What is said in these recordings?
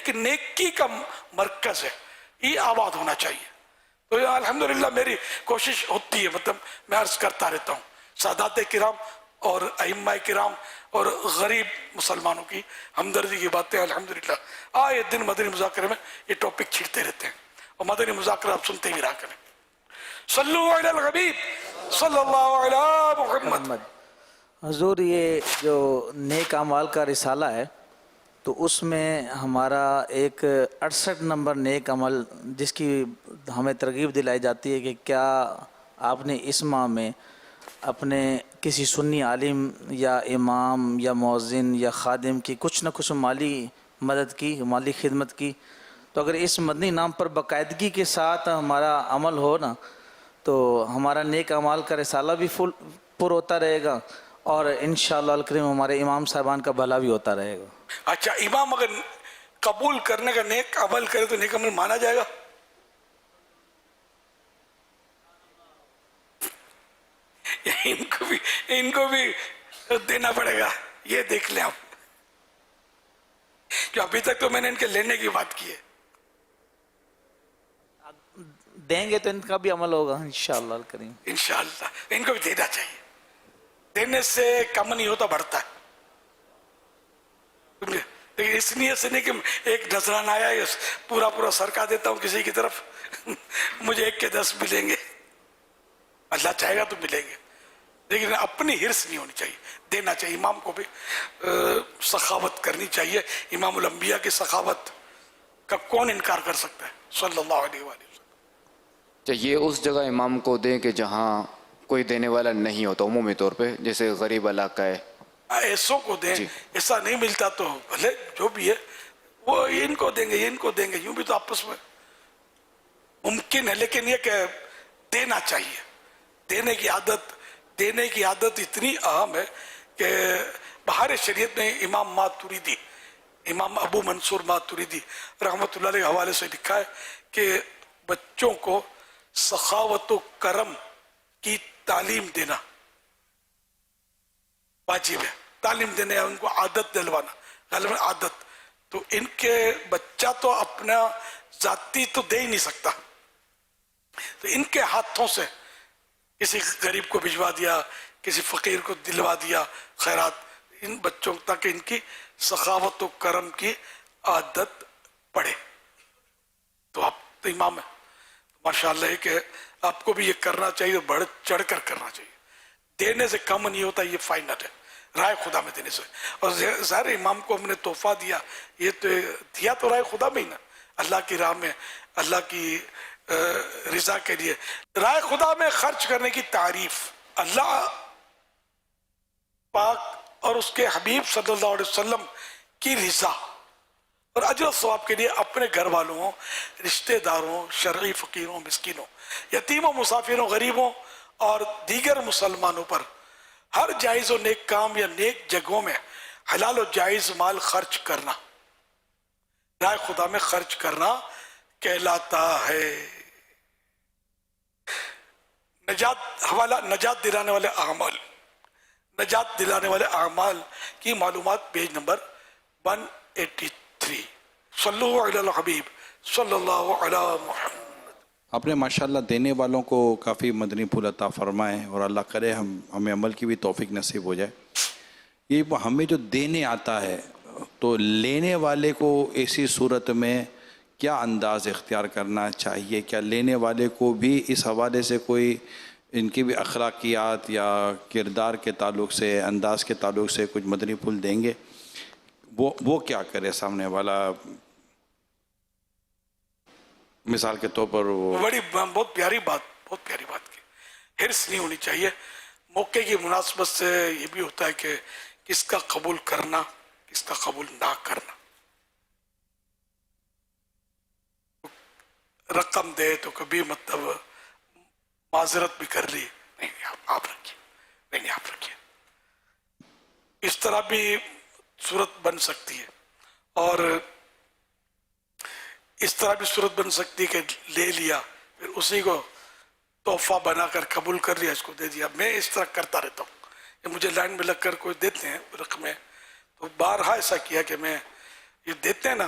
ایک نیکی کا مرکز ہے، یہ آباد ہونا چاہیے۔ تو الحمدللہ میری کوشش ہوتی ہے، مطلب میں عرض کرتا رہتا ہوں سادات کرام اور ائمہ کرام اور غریب مسلمانوں کی ہمدردی کی باتیں الحمدللہ آئے دن مدنی مذاکرے میں یہ ٹاپک چھڑتے رہتے ہیں، اور مدنی مذاکرہ آپ سنتے ہی رہا کریں۔ صلو علی الحبیب صلی اللہ علی محمد۔ حضور یہ جو نیک اعمال کا رسالہ ہے تو اس میں ہمارا ایک 68 نمبر نیک عمل جس کی ہمیں ترغیب دلائی جاتی ہے کہ کیا آپ نے اس ماہ میں اپنے کسی سنی عالم یا امام یا مؤذن یا خادم کی کچھ نہ کچھ مالی مدد کی، مالی خدمت کی، تو اگر اس مدنی نام پر باقاعدگی کے ساتھ ہمارا عمل ہو نا تو ہمارا نیک اعمال کا رسالہ بھی پر ہوتا رہے گا، اور انشاءاللہ الکریم ہمارے امام صاحبان کا بھلا بھی ہوتا رہے گا۔ اچھا، امام اگر قبول کرنے کا نیک عمل کرے تو نیک عمل مانا جائے گا؟ ان کو بھی دینا پڑے گا، یہ دیکھ لیں آپ، کہ ابھی تک تو میں نے ان کے لینے کی بات کی ہے۔ دیں گے تو ان کا بھی عمل ہوگا انشاءاللہ الکریم۔ انشاءاللہ ان کو بھی دینا چاہیے، دینے سے کم نہیں ہوتا، بڑھتا ہے۔ لیکن اس نیت سے نہیں کہ ایک نذرانہ آیا ہے پورا سرکا دیتا ہوں کسی کی طرف مجھے 1 کے 10 ملیں گے، اللہ چاہے گا تو ملیں گے، لیکن اپنی حرص نہیں ہونی چاہیے، دینا چاہیے۔ امام کو بھی سخاوت کرنی چاہیے، امام الانبیاء کی سخاوت کا کون انکار کر سکتا ہے صلی اللہ علیہ وآلہ وسلم۔ یہ اس جگہ امام کو دیں کہ جہاں کوئی دینے والا نہیں ہوتا، عمومی طور پہ جیسے غریب علاقہ ہے، ایسوں کو دیں، ایسا نہیں ملتا تو بھلے جو بھی ہے وہ ان کو دیں گے، ان کو دیں گے، یوں بھی تو آپس میں ممکن ہے، لیکن یہ کہ دینا چاہیے۔ دینے کی عادت اتنی اہم ہے کہ بہار شریعت میں امام ماتوریدی، امام ابو منصور ماتوریدی رحمۃ اللہ علیہ حوالے سے لکھا ہے کہ بچوں کو سخاوت و کرم کی تعلیم دینا واجب ہے، تعلیم دینے، ان کو عادت دلوانا، غالباً عادت۔ تو ان کے بچہ تو اپنا ذاتی تو دے ہی نہیں سکتا، تو ان کے ہاتھوں سے کسی غریب کو بھجوا دیا، کسی فقیر کو دلوا دیا خیرات، ان بچوں تک ان کی سخاوت و کرم کی عادت پڑے۔ تو آپ تو امام ہیں، ماشاءاللہ ہے کہ آپ کو بھی یہ کرنا چاہیے، بڑھ چڑھ کر کرنا چاہیے۔ دینے سے کم نہیں ہوتا، یہ فائنل ہے رائے خدا میں دینے سے۔ اور ظاہر امام کو ہم نے تحفہ دیا، یہ تو دیا تو رائے خدا میں ہی نا، اللہ کی راہ میں، اللہ کی رضا کے لیے۔ رائے خدا میں خرچ کرنے کی تعریف اللہ پاک اور اس کے حبیب صلی اللہ علیہ وسلم کی رضا اور اجر و ثواب کے لیے اپنے گھر والوں، رشتہ داروں، شرعی فقیروں، مسکینوں، یتیموں، مسافروں، غریبوں اور دیگر مسلمانوں پر ہر جائز و نیک کام یا نیک جگہوں میں حلال و جائز مال خرچ کرنا رائے خدا میں خرچ کرنا کہلاتا ہے۔ نجات دلانے والے اعمال، نجات دلانے والے اعمال کی معلومات پیج نمبر 183۔ صلو علی الحبیب صلی اللہ علی محمد۔ آپ نے ماشاءاللہ دینے والوں کو کافی مدنی پھول عطا فرمائے، اور اللہ کرے ہمیں عمل کی بھی توفیق نصیب ہو جائے۔ یہ ہمیں جو دینے آتا ہے تو لینے والے کو ایسی صورت میں کیا انداز اختیار کرنا چاہیے؟ کیا لینے والے کو بھی اس حوالے سے کوئی ان کی بھی اخلاقیات یا کردار کے تعلق سے، انداز کے تعلق سے کچھ مدنی پھول دیں گے؟ وہ کیا کرے سامنے والا؟ مثال کے طور پر وہ بہت پیاری بات کی، حرص نہیں ہونی چاہیے۔ موقع کی مناسبت سے یہ بھی ہوتا ہے کہ کس کا قبول کرنا، کس کا قبول نہ کرنا۔ رقم دے تو کبھی مطلب معذرت بھی کر لی، نہیں آپ رکھیے، نہیں آپ رکھیے، اس طرح بھی صورت بن سکتی ہے۔ اور اس طرح بھی صورت بن سکتی ہے کہ لے لیا، پھر اسی کو تحفہ بنا کر قبول کر لیا، اس کو دے دیا۔ میں اس طرح کرتا رہتا ہوں، یہ مجھے لائن میں لگ کر کوئی دیتے ہیں رقمیں، تو بارہا ایسا کیا کہ میں یہ دیتے ہیں نا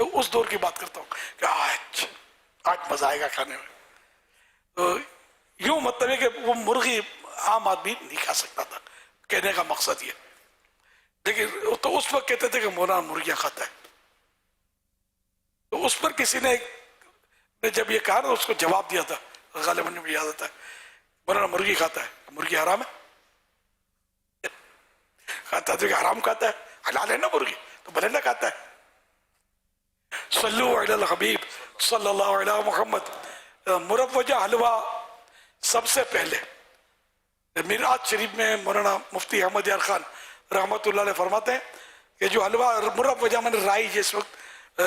تو اس دور کی بات کرتا ہوں کہ آج مزہ آئے گا کھانے میں. تو یوں مطلب ہے کہ وہ مرغی عام آدمی نہیں کھا سکتا تھا، کہنے کا مقصد یہ. لیکن تو اس وقت کہتے تھے کہ مولانا مرغیاں کھاتا ہے. تو اس پر کسی نے جب یہ کہا نا اس کو جواب دیا تھا، غالباً مجھے یاد آتا ہے، مولانا مرغی کھاتا ہے، مرغی حرام ہے؟ کھاتا ہے کہ حرام کھاتا ہے، حلال ہے نا مرغی تو بھلے نہ کھاتا ہے. صلو علی الحبیب صلی اللہ علیہ محمد. مروجہ حلوہ سب سے پہلے میراث شریف میں مولانا مفتی احمد یار خان رحمۃ اللہ علیہ فرماتے ہیں کہ جو حلوہ مروجہ میں رائی جس وقت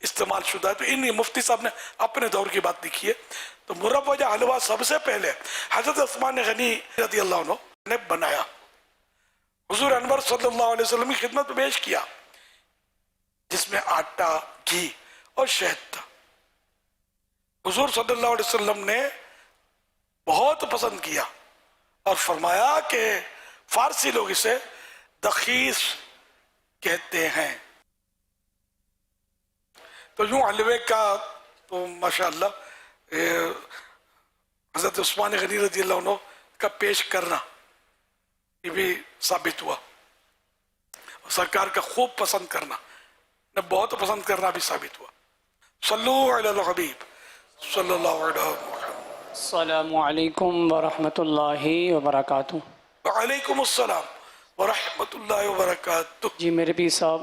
استعمال شدہ ہے، تو ان مفتی صاحب نے اپنے دور کی بات لکھی ہے. تو مروجہ حلوہ سب سے پہلے حضرت عثمان غنی رضی اللہ عنہ نے بنایا، حضور انور صلی اللہ علیہ وسلم کی خدمت میں پیش کیا، جس میں آٹا، گھی اور شہد تھا. حضور صلی اللہ علیہ وسلم نے بہت پسند کیا اور فرمایا کہ فارسی لوگ اسے دخیس کہتے ہیں. تو یوں حلوے کا تو ماشاءاللہ حضرت عثمان غنی رضی اللہ عنہ کا پیش کرنا یہ بھی ثابت ہوا، اور سرکار کا خوب پسند کرنا، بہت پسند کرنا بھی ثابت ہوا. صلو علی الحبیب صلی اللہ علیہ وسلم. السلام علیکم ورحمۃ اللہ وبرکاتہ. وعلیکم السلام ورحمۃ اللہ وبرکاتہ. جی میرے پیر صاحب،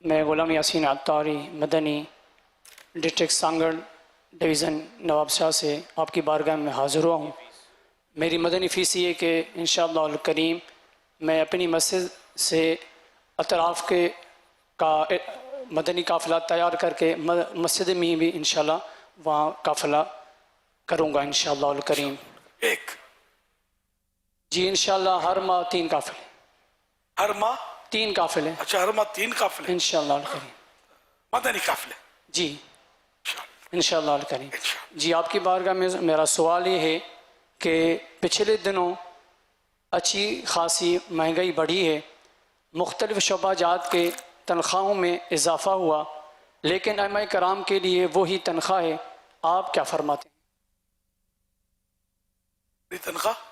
میں غلام یاسین عطاری مدنی ڈسٹرکٹ سانگڑ ڈویژن نواب شاہ سے آپ کی بارگاہ میں حاضر ہوا ہوں. میری مدنی فیس یہ کہ انشاءاللہ الکریم میں اپنی مسجد سے اطراف کے کا مدنی قافلہ تیار کر کے مسجد میں بھی انشاءاللہ وہاں قافلہ کروں گا انشاءاللہ الکریم. ایک جی انشاءاللہ ہر ماہ 3 قافلے. ہر ماہ 3 قافلے اچھا، ہر ماہ 3 قافلے انشاءاللہ الکریم. مدنی قافلے. جی انشاءاللہ الکریم. انشاءاللہ. جی آپ کی بارگاہ میں میرا سوال یہ ہے کہ پچھلے دنوں اچھی خاصی مہنگائی بڑھی ہے، مختلف شعبہ جات کے تنخواہوں میں اضافہ ہوا، لیکن ائمہ کرام کے لیے وہی تنخواہ ہے. آپ کیا فرماتے ہیں؟ یہ تنخواہ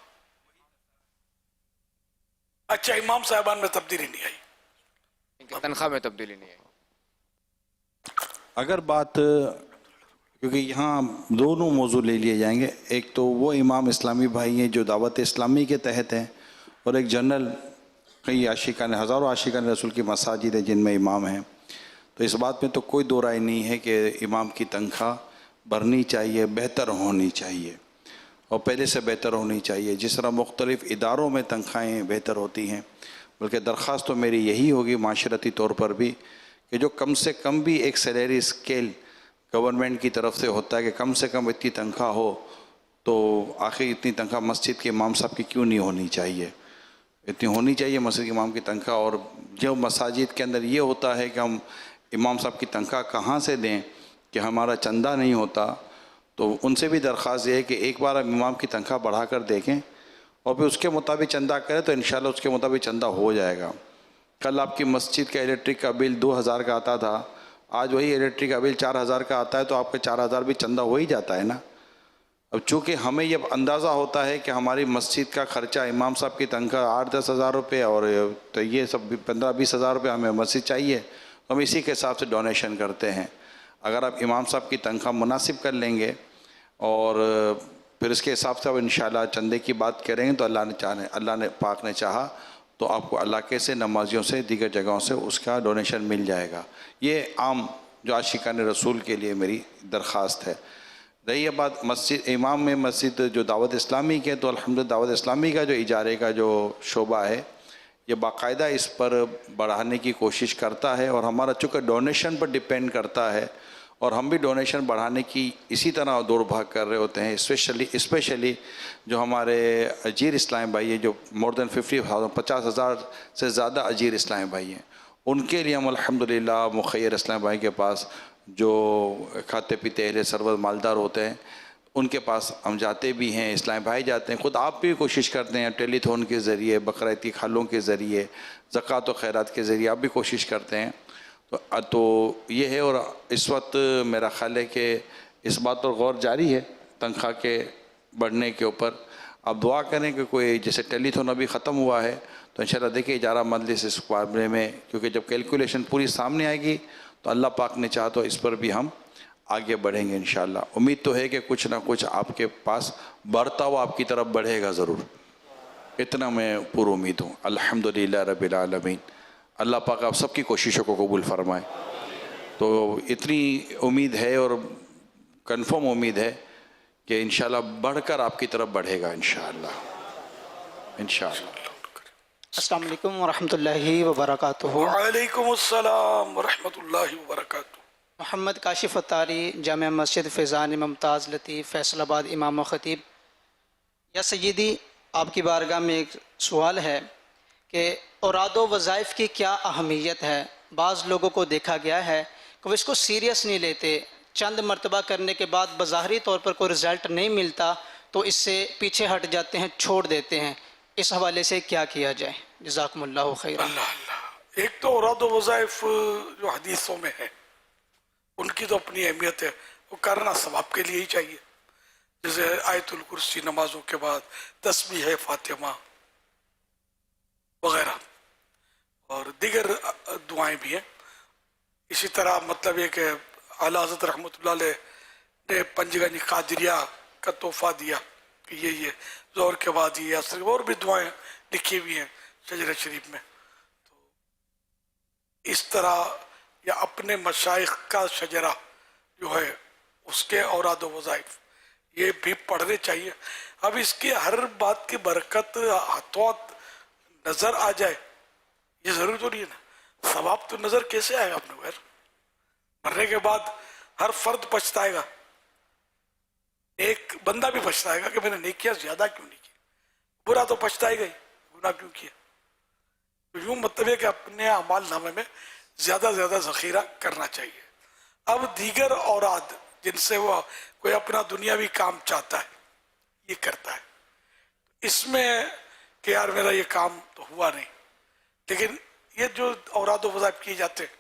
اچھا، امام صاحبان میں تبدیلی نہیں آئی. ان کی تنخواہ میں تبدیلی نہیں ہے. اگر بات، کیونکہ یہاں دونوں موضوع لے لیے جائیں گے، ایک تو وہ امام اسلامی بھائی ہیں جو دعوت اسلامی کے تحت ہیں، اور ایک جنرل کئی عاشقان، ہزاروں عاشقان رسول کی مساجد ہیں جن میں امام ہیں. تو اس بات میں تو کوئی دو رائے نہیں ہے کہ امام کی تنخواہ بڑھنی چاہیے، بہتر ہونی چاہیے، اور پہلے سے بہتر ہونی چاہیے. جس طرح مختلف اداروں میں تنخواہیں بہتر ہوتی ہیں، بلکہ درخواست تو میری یہی ہوگی معاشرتی طور پر بھی کہ جو کم سے کم بھی ایک سیلری اسکیل گورنمنٹ کی طرف سے ہوتا ہے کہ کم سے کم اتنی تنخواہ ہو، تو آخر اتنی تنخواہ مسجد کے امام صاحب کی کیوں نہیں ہونی چاہیے؟ اتنی ہونی چاہیے مسجد کے امام کی تنخواہ. اور جو مساجد کے اندر یہ ہوتا ہے کہ ہم امام صاحب کی تنخواہ کہاں سے دیں کہ ہمارا چندہ نہیں ہوتا، تو ان سے بھی درخواست یہ ہے کہ ایک بار ہم امام کی تنخواہ بڑھا کر دیکھیں اور پھر اس کے مطابق چندہ کریں، تو انشاءاللہ اس کے مطابق چندہ ہو جائے گا. کل آپ کی مسجد کا الیکٹرک کا بل 2000 کا آتا تھا، آج وہی الیکٹرک کا بل 4000 کا آتا ہے، تو آپ کا 4000 بھی چندہ ہو ہی جاتا ہے نا. اب چونکہ ہمیں یہ اندازہ ہوتا ہے کہ ہماری مسجد کا خرچہ، امام صاحب کی تنخواہ 8-10 ہزار روپے، اور تو یہ سب 15-20 ہزار روپے ہمیں مسجد چاہیے، ہم اسی کے حساب سے ڈونیشن کرتے ہیں. اگر آپ امام صاحب کی تنخواہ مناسب کر لیں گے اور پھر اس کے حساب سے اب انشاءاللہ چندے کی بات کریں گے، تو اللہ نے پاک نے چاہا تو آپ کو علاقے سے، نمازیوں سے، دیگر جگہوں سے اس کا ڈونیشن مل جائے گا. یہ عام جو عاشقان رسول کے لیے میری درخواست ہے. رہی یہ بات مسجد امام میں، مسجد جو دعوت اسلامی کے، تو الحمدللہ دعوت اسلامی کا جو اجارے کا جو شعبہ ہے یہ باقاعدہ اس پر بڑھانے کی کوشش کرتا ہے، اور ہمارا چونکہ ڈونیشن پر ڈیپینڈ کرتا ہے، اور ہم بھی ڈونیشن بڑھانے کی اسی طرح دوڑ بھاگ کر رہے ہوتے ہیں. اسپیشلی جو ہمارے اجیر اسلام بھائی ہیں، جو مور دین 50,000 سے زیادہ اجیر اسلام بھائی ہیں، ان کے لیے ہم الحمدللہ مخیر اسلام بھائی کے پاس جو کھاتے پیتے اہل سرور مالدار ہوتے ہیں، ان کے پاس ہم جاتے بھی ہیں، اسلام بھائی جاتے ہیں، خود آپ بھی کوشش کرتے ہیں ٹیلی تھون کے ذریعے، بقرعید کی کھالوں کے ذریعے، زکوٰۃ و خیرات کے ذریعے آپ بھی کوشش کرتے ہیں. تو یہ ہے. اور اس وقت میرا خیال ہے کہ اس بات پر غور جاری ہے تنخواہ کے بڑھنے کے اوپر. آپ دعا کریں کہ کوئی جیسے ٹیلی تھون ابھی ختم ہوا ہے تو انشاءاللہ دیکھیں ادارہ مجلس اس بارے میں, کیونکہ جب کیلکولیشن پوری سامنے آئے گی تو اللہ پاک نے چاہا تو اس پر بھی ہم آگے بڑھیں گے انشاءاللہ. امید تو ہے کہ کچھ نہ کچھ آپ کے پاس بڑھتا ہوا آپ کی طرف بڑھے گا ضرور, اتنا میں پر امید ہوں. الحمدللہ رب العالمین. اللہ پاک آپ سب کی کوششوں کو قبول فرمائے. تو اتنی امید ہے اور کنفرم امید ہے کہ انشاءاللہ بڑھ کر آپ کی طرف بڑھے گا انشاءاللہ. انشاءاللہ. السلام علیکم ورحمۃ اللہ وبرکاتہ. وعلیکم السلام ورحمۃ اللہ وبرکاتہ. محمد کاشف اتاری, جامع مسجد فیضان ممتاز لطیف, فیصل آباد امام و خطیب. یا سیدی, آپ کی بارگاہ میں ایک سوال ہے کہ اوراد و وظائف کی کیا اہمیت ہے. بعض لوگوں کو دیکھا گیا ہے کہ وہ اس کو سیریس نہیں لیتے, چند مرتبہ کرنے کے بعد بظاہری طور پر کوئی رزلٹ نہیں ملتا تو اس سے پیچھے ہٹ جاتے ہیں, چھوڑ دیتے ہیں. اس حوالے سے کیا کیا جائے؟ جزاکم اللہ خیر. اللہ اللہ. ایک تو اوراد و وظائف جو حدیثوں میں ہے ان کی تو اپنی اہمیت ہے, وہ کرنا ثواب کے لیے ہی چاہیے. جیسے آیت الکرسی نمازوں کے بعد, تسبیح فاطمہ وغیرہ, اور دیگر دعائیں بھی ہیں. اسی طرح مطلب یہ کہ اعلیٰ حضرت رحمۃ اللہ علیہ نے پنجگنی قادریہ کا تحفہ دیا کہ یہ ظہر کے بعد یہ عصر, اور بھی دعائیں لکھی ہوئی ہیں شجرہ شریف میں. تو اس طرح یا اپنے مشائخ کا شجرہ جو ہے اس کے اوراد و وظائف یہ بھی پڑھنے چاہیے. اب اس کی ہر بات کی برکت ہاتھوں نظر آ جائے یہ ضروری تو نہیں ہے نا. ثواب تو نظر کیسے آئے گا اپنے غیر, مرنے کے بعد ہر فرد پچھتائے گا. ایک بندہ بھی پچھتائے گا کہ میں نے نیکیاں زیادہ کیوں نہیں کی, برا تو پچھتائے گا ہی, گناہ کیوں کیا. تو یوں مطلب ہے کہ اپنے اعمال نامے میں زیادہ زیادہ ذخیرہ کرنا چاہیے. اب دیگر اوراد جن سے وہ کوئی اپنا دنیاوی کام چاہتا ہے یہ کرتا ہے, اس میں کہ یار میرا یہ کام تو ہوا نہیں, لیکن یہ جو اوراد و وظائف کیے جاتے ہیں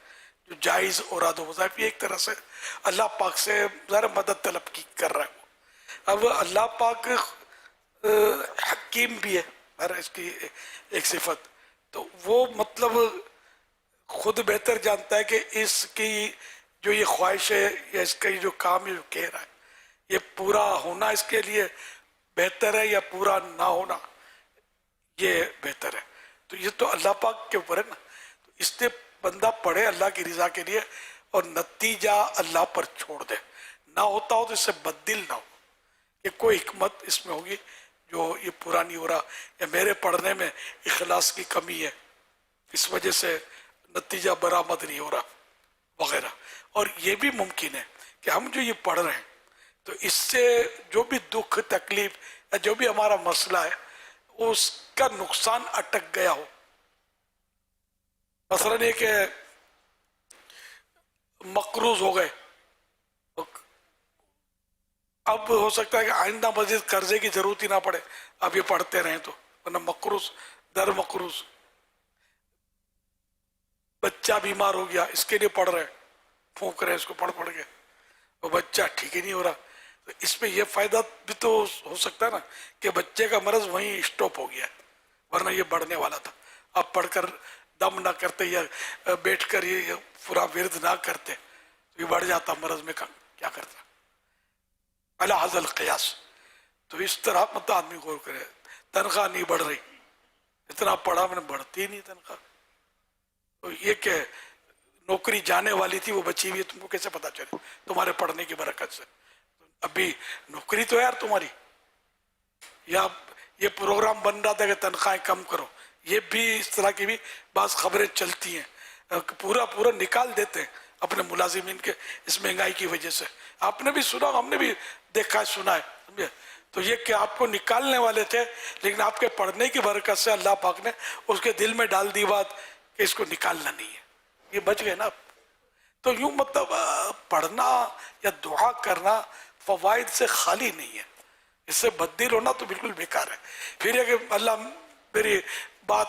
جو جائز اوراد و وظائف, یہ ایک طرح سے اللہ پاک سے ذرا مدد طلب کی کر رہا ہے. اب اللہ پاک حکیم بھی ہے, ہر اس کی ایک صفت, تو وہ مطلب خود بہتر جانتا ہے کہ اس کی جو یہ خواہش ہے یا اس کا یہ جو کام ہے جو کہہ رہا ہے یہ پورا ہونا اس کے لیے بہتر ہے یا پورا نہ ہونا یہ بہتر ہے. تو یہ تو اللہ پاک کے اوپر ہے نا. تو اس نے بندہ پڑھے اللہ کی رضا کے لیے اور نتیجہ اللہ پر چھوڑ دے. نہ ہوتا ہو تو اس سے بددل نہ ہو کہ کوئی حکمت اس میں ہوگی جو یہ پورا نہیں ہو رہا, یا میرے پڑھنے میں اخلاص کی کمی ہے اس وجہ سے نتیجہ برآمد نہیں ہو رہا وغیرہ. اور یہ بھی ممکن ہے کہ ہم جو یہ پڑھ رہے ہیں تو اس سے جو بھی دکھ تکلیف یا جو بھی ہمارا مسئلہ ہے اس کا نقصان اٹک گیا ہو. مثلا یہ کہ مقروض ہو گئے, اب ہو سکتا ہے کہ آئندہ مزید قرضے کی ضرورت ہی نہ پڑے, اب یہ پڑھتے رہیں تو, ورنہ مقروض در مقروض. بچہ بیمار ہو گیا, اس کے لیے پڑھ رہے, پھونک رہے اس کو پڑھ کے, وہ بچہ ٹھیک ہی نہیں ہو رہا. تو اس میں یہ فائدہ بھی تو ہو سکتا ہے نا کہ بچے کا مرض وہیں اسٹاپ ہو گیا, ورنہ یہ بڑھنے والا تھا. آپ پڑھ کر دم نہ کرتے یا بیٹھ کر یہ پورا ورد نہ کرتے تو یہ بڑھ جاتا مرض میں, کیا کرتا علی حاصل القیاس. تو اس طرح مطلب آدمی غور کرے. تنخواہ نہیں بڑھ رہی, اتنا پڑھا میں نے بڑھتی ہی نہیں تنخواہ. تو یہ کہ نوکری جانے والی تھی وہ بچی ہوئی, تم کو کیسے پتا چلے؟ تمہارے پڑھنے کی برکت سے. ابھی نوکری تو یار تمہاری, یا یہ پروگرام بن رہا تھا کہ تنخواہیں کم کرو, یہ بھی اس طرح کی بھی بعض خبریں چلتی ہیں, پورا نکال دیتے ہیں اپنے ملازمین کے اس مہنگائی کی وجہ سے. آپ نے بھی سنا, ہم نے بھی دیکھا ہے, سنا ہے, سمجھے؟ تو یہ کہ آپ کو نکالنے والے تھے, لیکن آپ کے پڑھنے کی برکت سے اللہ پاک نے اس کے دل میں ڈال دی بات کہ اس کو نکالنا نہیں ہے, یہ بچ گئے نا. تو یوں مطلب پڑھنا یا دعا کرنا فوائد سے خالی نہیں ہے, اس سے بددل ہونا تو بالکل بیکار ہے. پھر یہ کہ اللہ میری بات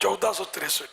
1463,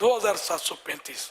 2735।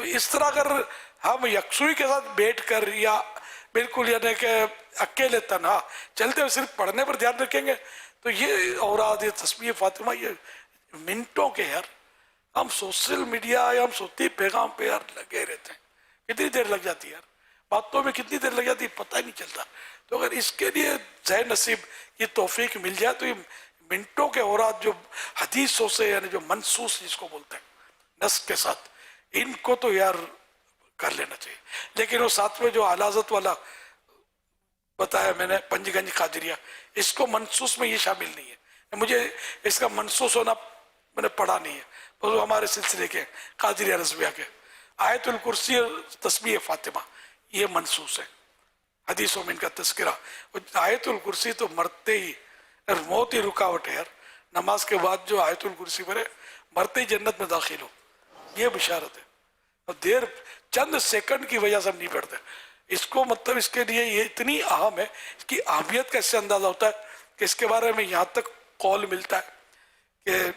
تو اس طرح اگر ہم یکسوئی کے ساتھ بیٹھ کر یا بالکل یعنی کہ اکیلے تنہا چلتے ہوئے صرف پڑھنے پر دھیان رکھیں گے تو یہ اوراد یہ تسبیح فاطمہ یہ منٹوں کے یار ہم سوشل میڈیا یا ہم سوتی پیغام پہ یار لگے رہتے ہیں کتنی دیر لگ جاتی ہے یار باتوں میں کتنی دیر لگ جاتی ہے پتہ ہی نہیں چلتا تو اگر اس کے لیے ذہن نصیب یہ توفیق مل جائے تو یہ منٹوں کے اوراد جو حدیثوں سے یعنی جو منسوس جس کو بولتے ہیں نص کے ساتھ ان کو تو یار کر لینا چاہیے لیکن وہ ساتھ میں جو اعلی حضرت والا بتایا میں نے پنج گنج قادریہ اس کو منسوس میں یہ شامل نہیں ہے مجھے اس کا منسوس ہونا میں نے پڑھا نہیں ہے بس وہ ہمارے سلسلے کے قادریہ رضویہ کے آیت الکرسی اور تسبیح فاطمہ یہ منسوس ہے حدیثوں میں ان کا تذکرہ آیت الکرسی تو مرتے ہی موت ہی رکاوٹ ہے یار نماز کے بعد جو آیت الکرسی پڑھے مرتے ہی جنت میں داخل ہو یہ بشارت ہے اور دیر چند سیکنڈ کی وجہ سے ہم نہیں پڑھتے اس کو مطلب اس کے لیے یہ اتنی اہم ہے اس کی اہمیت کا اس سے اندازہ ہوتا ہے کہ اس کے بارے میں یہاں تک قول ملتا ہے کہ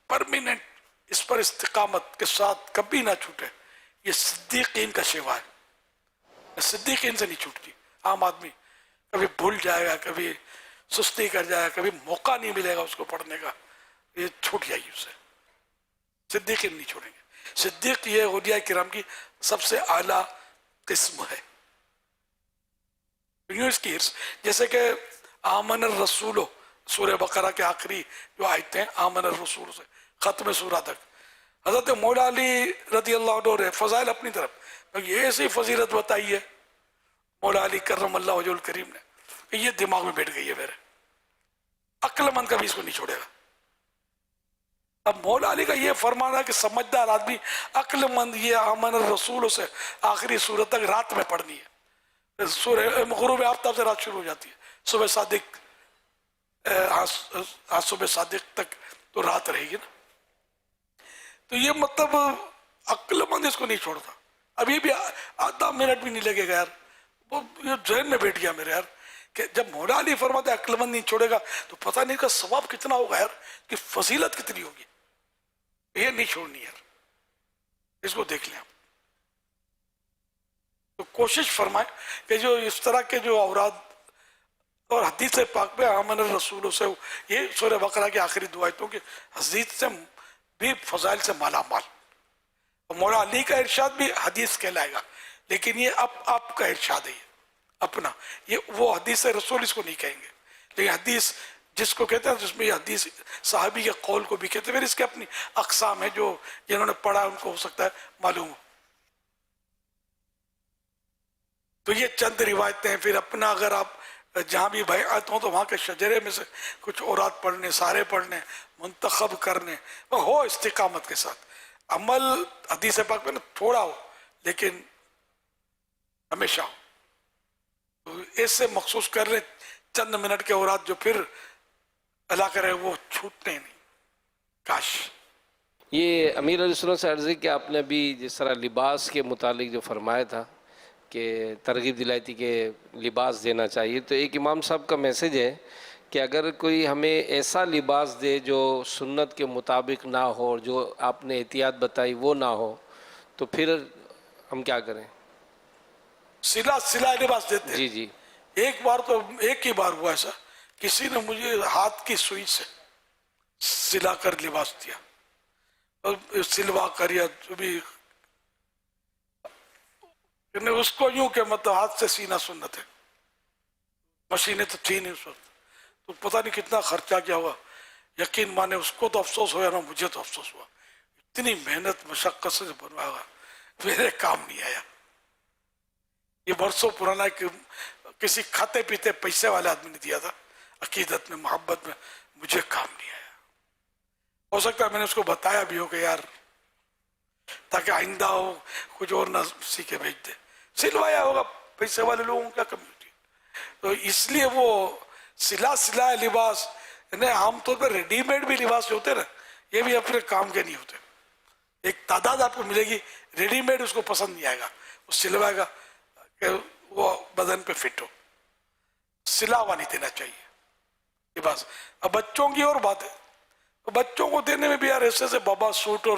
پرمیننٹ اس پر استقامت کے ساتھ کبھی نہ چھوٹے یہ صدیقین کا شیوا ہے صدیقین سے نہیں چھوٹتی عام آدمی کبھی بھول جائے گا کبھی سستی کر جائے گا کبھی موقع نہیں ملے گا اس کو پڑھنے کا یہ چھوٹ جائے گی اسے صدیقین نہیں چھوڑیں گے صدیق یہ اولیاء کرام کی سب سے اعلیٰ قسم ہے یوں اس کی حرص جیسے کہ آمن الرسول سورہ بقرہ کے آخری جو آیتیں آمن الرسول سے ختم سورہ تک حضرت مولا علی رضی اللہ عنہ فضائل اپنی طرف یہ ایسی فضیلت بتائی ہے مولا علی کرم اللہ وجہ الکریم نے کہ یہ دماغ میں بیٹھ گئی ہے میرے عقل مند کبھی اس کو نہیں چھوڑے گا اب مولا علی کا یہ فرمانا ہے کہ سمجھدار آدمی عقل مند یہ آمن الرسول سے آخری سورت تک رات میں پڑھنی ہے سورہ غروب آفتاب سے رات شروع ہو جاتی ہے صبح صادق صبح صادق تک تو رات رہے گی نا تو یہ مطلب عقل مند اس کو نہیں چھوڑتا ابھی بھی آدھا منٹ بھی نہیں لگے گا یار وہ یہ ذہن میں بیٹھ گیا میرے یار کہ جب مولا علی فرماتے عقل مند نہیں چھوڑے گا تو پتہ نہیں کا ثواب کتنا ہوگا یار کہ فضیلت کتنی ہوگی یہ نہیں چھوڑنی یار اس کو دیکھ لیں آپ تو کوشش فرمائیں کہ جو اس طرح کے جو اوراد اور حدیث پاک میں آمن الرسول سے یہ سورہ بقرہ کی آخری دو آیتوں کے حدیث سے بھی فضائل سے مالا مال اور مولا علی کا ارشاد بھی حدیث کہلائے گا لیکن یہ آپ کا ارشاد ہے یہ اپنا یہ وہ حدیث رسول اس کو نہیں کہیں گے لیکن حدیث جس کو کہتے ہیں جس میں یہ حدیث صحابی کے قول کو بھی کہتے ہیں پھر اس کے اپنی اقسام ہیں جو جنہوں نے پڑھا ان کو ہو سکتا ہے معلوم ہو تو یہ چند روایتیں ہیں پھر اپنا اگر آپ جہاں بھی بیعت ہوں تو وہاں کے شجرے میں سے کچھ اوراد پڑھنے سارے پڑھنے منتخب کرنے ہو استقامت کے ساتھ عمل حدیث پاک میں تھوڑا ہو لیکن ہمیشہ ہو تو اس سے مخصوص کر لیں چند منٹ کے اوراد جو پھر اللہ کرے وہ چھوٹنے نہیں کاش یہ امیر علیہ السلام سے عرض ہے کہ آپ نے ابھی جس طرح لباس کے متعلق جو فرمایا تھا کہ ترغیب دلائی تھی کہ لباس دینا چاہیے تو ایک امام صاحب کا میسج ہے کہ اگر کوئی ہمیں ایسا لباس دے جو سنت کے مطابق نہ ہو اور جو آپ نے احتیاط بتائی وہ نہ ہو تو پھر ہم کیا کریں سلا لباس دیتے ہیں جی ایک بار تو ایک ہی بار ہوا ایسا کسی نے مجھے ہاتھ کی سوئی سے سلا کر لباس دیا اور سلوا کر یا جو بھی اس کو یوں کہ مطلب ہاتھ سے سینا سنت ہے مشینیں تو تھی نہیں اس وقت تو پتہ نہیں کتنا خرچہ کیا ہوا یقین مانے اس کو تو افسوس ہوا نا مجھے تو افسوس ہوا اتنی محنت مشقت سے بنوایا گا میرے کام نہیں آیا یہ برسوں پرانا ہے کہ کسی کھاتے پیتے پیسے والے آدمی نے دیا تھا عقیدت میں محبت میں مجھے کام نہیں آیا ہو سکتا ہے میں نے اس کو بتایا بھی ہو کہ یار تاکہ آئندہ ہو کچھ اور نہ سیکھے بھیج دے سلوایا ہوگا پیسے والے لوگوں کو کیا کمی ہوتی ہے تو اس لیے وہ سلا لباس یعنی عام طور پر ریڈی میڈ بھی لباس جو ہوتے نا یہ بھی اپنے کام کے نہیں ہوتے ایک تعداد آپ کو ملے گی ریڈی میڈ اس کو پسند نہیں آئے گا وہ سلوائے گا کہ وہ بدن پہ فٹ ہو سلا ہوا نہیں دینا چاہیے لباس اب بچوں کی اور بات ہے بچوں کو دینے میں بھی یار ایسے سے بابا سوٹ اور